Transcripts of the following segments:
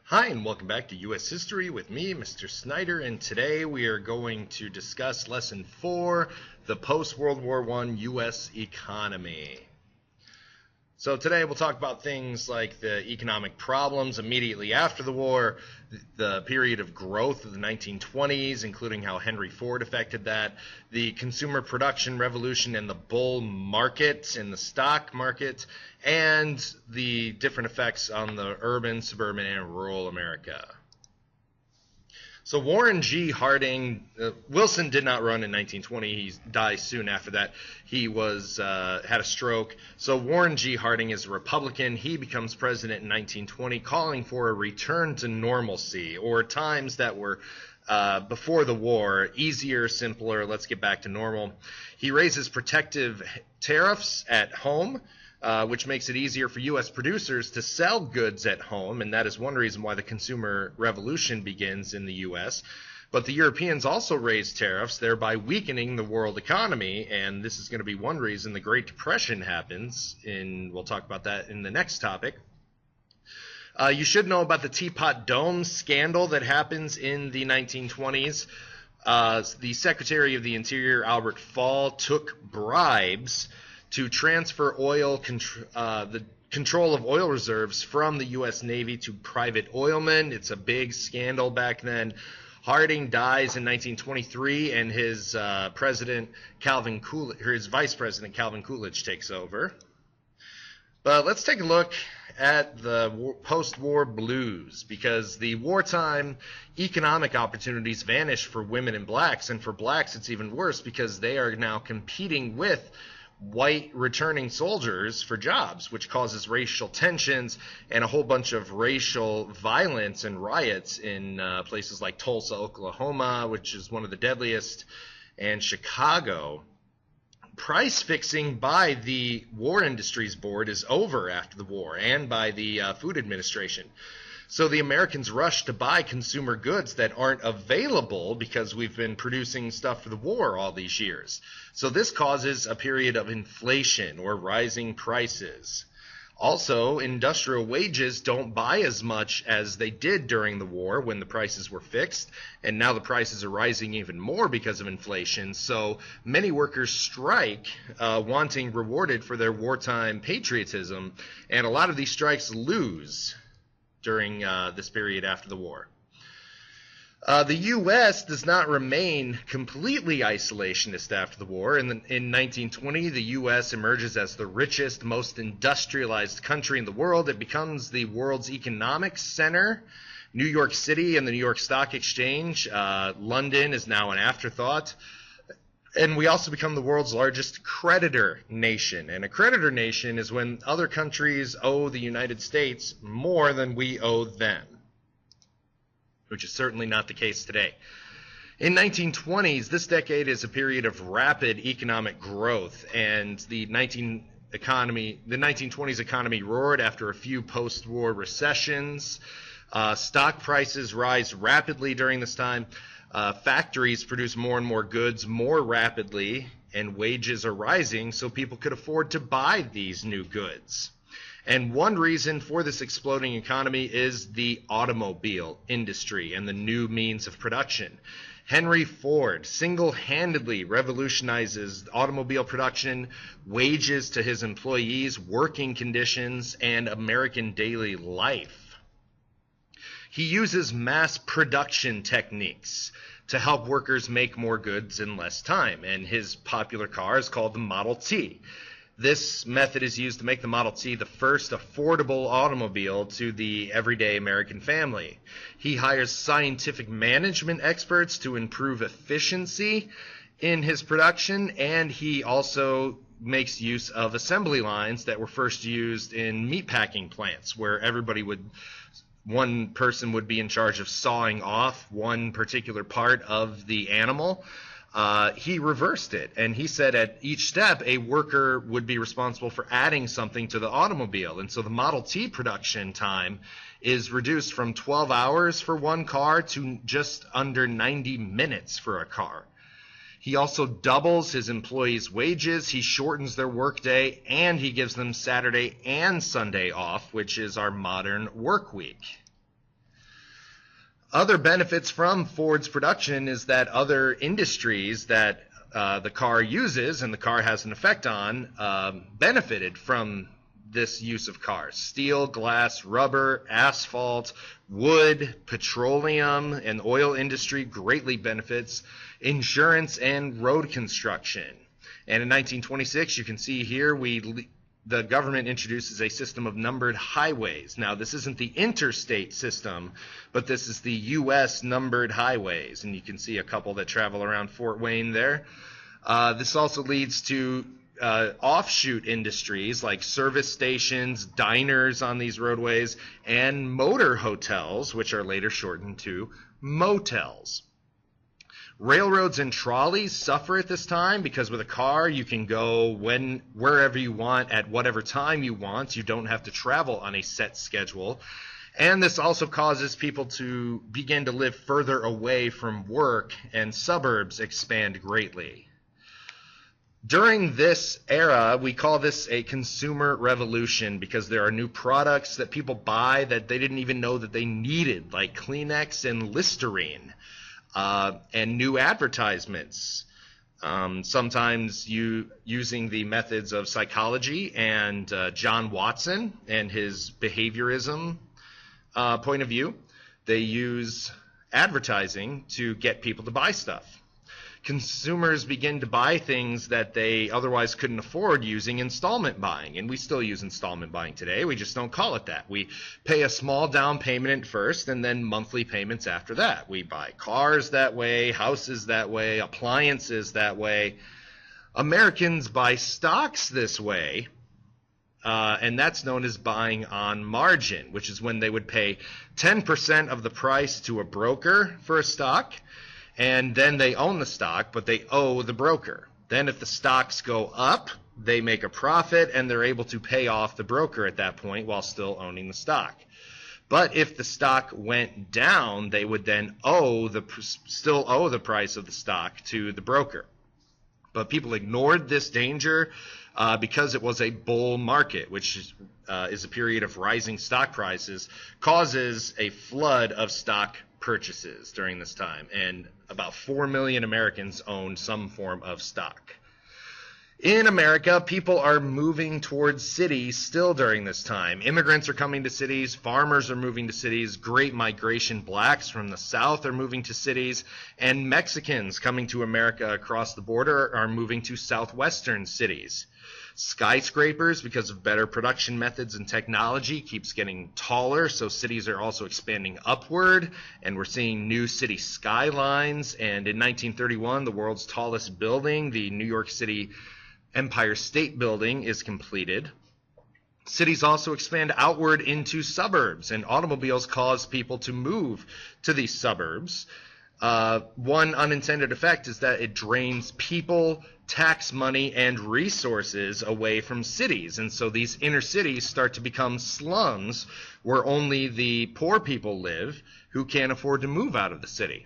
Hi, and welcome back to U.S. History with me, Mr. Snyder, and today we are going to discuss Lesson 4, the post-World War I U.S. economy. So today we'll talk about things like the economic problems immediately after the war, the period of growth of the 1920s, including how Henry Ford affected that, the consumer production revolution and the bull market and the stock market, and the different effects on the urban, suburban, and rural America. So Warren G. Harding, Wilson did not run in 1920. He died soon after that. He had a stroke. So Warren G. Harding is a Republican. He becomes president in 1920, calling for a return to normalcy, or times that were before the war, easier, simpler, let's get back to normal. He raises protective tariffs at home, which makes it easier for U.S. producers to sell goods at home, and that is one reason why the consumer revolution begins in the U.S. But the Europeans also raised tariffs, thereby weakening the world economy, and this is going to be one reason the Great Depression happens. We'll talk about that in the next topic. You should know about the Teapot Dome scandal that happens in the 1920s. The Secretary of the Interior, Albert Fall, took bribes to transfer the control of oil reserves from the U.S. Navy to private oilmen. It's a big scandal back then. Harding dies in 1923, and his vice president Calvin Coolidge takes over. But let's take a look at the post-war blues, because the wartime economic opportunities vanish for women and blacks, and for blacks it's even worse because they are now competing with white returning soldiers for jobs, which causes racial tensions and a whole bunch of racial violence and riots in places like Tulsa, Oklahoma, which is one of the deadliest, and Chicago. Price fixing by the War Industries Board is over after the war, and by the Food Administration. So the Americans rush to buy consumer goods that aren't available because we've been producing stuff for the war all these years. So this causes a period of inflation or rising prices. Also, industrial wages don't buy as much as they did during the war when the prices were fixed, and now the prices are rising even more because of inflation. So many workers strike, wanting rewarded for their wartime patriotism, and a lot of these strikes lose during this period after the war. The U.S. does not remain completely isolationist after the war. In 1920, the U.S. emerges as the richest, most industrialized country in the world. It becomes the world's economic center. New York City and the New York Stock Exchange. London is now an afterthought. And we also become the world's largest creditor nation. And a creditor nation is when other countries owe the United States more than we owe them, which is certainly not the case today. In 1920s, this decade is a period of rapid economic growth, and the 1920s economy roared after a few post-war recessions. Stock prices rise rapidly during this time. Factories produce more and more goods more rapidly, and wages are rising so people could afford to buy these new goods. And one reason for this exploding economy is the automobile industry and the new means of production. Henry Ford single-handedly revolutionizes automobile production, wages to his employees, working conditions, and American daily life. He uses mass production techniques to help workers make more goods in less time, and his popular car is called the Model T. This method is used to make the Model T the first affordable automobile to the everyday American family. He hires scientific management experts to improve efficiency in his production, and he also makes use of assembly lines that were first used in meatpacking plants, where one person would be in charge of sawing off one particular part of the animal. He reversed it, and he said at each step a worker would be responsible for adding something to the automobile. And so the Model T production time is reduced from 12 hours for one car to just under 90 minutes for a car. He also doubles his employees' wages, he shortens their workday, and he gives them Saturday and Sunday off, which is our modern work week. Other benefits from Ford's production is that other industries that the car uses and the car has an effect on benefited from this use of cars. Steel, glass, rubber, asphalt, wood, petroleum, and oil industry greatly benefits insurance and road construction. And in 1926, you can see here, the government introduces a system of numbered highways. Now, this isn't the interstate system, but this is the U.S. numbered highways. And you can see a couple that travel around Fort Wayne there. This also leads to offshoot industries like service stations, diners on these roadways, and motor hotels, which are later shortened to motels. Railroads and trolleys suffer at this time because with a car you can go wherever you want at whatever time you want. You don't have to travel on a set schedule. And this also causes people to begin to live further away from work, and suburbs expand greatly. During this era, we call this a consumer revolution because there are new products that people buy that they didn't even know that they needed, like Kleenex and Listerine, and new advertisements, sometimes using the methods of psychology and John Watson and his behaviorism point of view. They use advertising to get people to buy stuff. Consumers begin to buy things that they otherwise couldn't afford using installment buying. And we still use installment buying today. We just don't call it that. We pay a small down payment at first and then monthly payments after that. We buy cars that way, houses that way, appliances that way. Americans buy stocks this way. And that's known as buying on margin, which is when they would pay 10% of the price to a broker for a stock. And then they own the stock, but they owe the broker. Then if the stocks go up, they make a profit, and they're able to pay off the broker at that point while still owning the stock. But if the stock went down, they would then still owe the price of the stock to the broker. But people ignored this danger because it was a bull market, which is a period of rising stock prices, causes a flood of stock purchases during this time, and about 4 million Americans own some form of stock. In America, people are moving towards cities still during this time. Immigrants are coming to cities, farmers are moving to cities, great migration, blacks from the South are moving to cities, and Mexicans coming to America across the border are moving to southwestern cities. Skyscrapers, because of better production methods and technology, keeps getting taller, so cities are also expanding upward, and we're seeing new city skylines. And in 1931, the world's tallest building, the New York City Empire State Building, is completed. Cities also expand outward into suburbs, and automobiles cause people to move to these suburbs. One unintended effect is that it drains people, tax money, and resources away from cities. And so these inner cities start to become slums where only the poor people live who can't afford to move out of the city.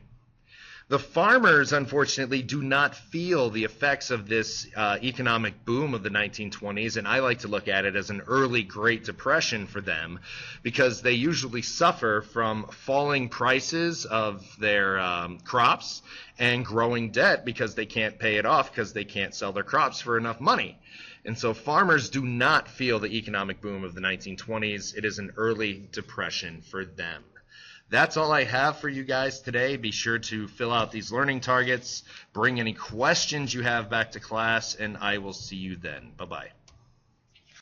The farmers, unfortunately, do not feel the effects of this economic boom of the 1920s, and I like to look at it as an early Great Depression for them because they usually suffer from falling prices of their crops and growing debt because they can't pay it off because they can't sell their crops for enough money. And so farmers do not feel the economic boom of the 1920s. It is an early depression for them. That's all I have for you guys today. Be sure to fill out these learning targets, bring any questions you have back to class, and I will see you then. Bye-bye.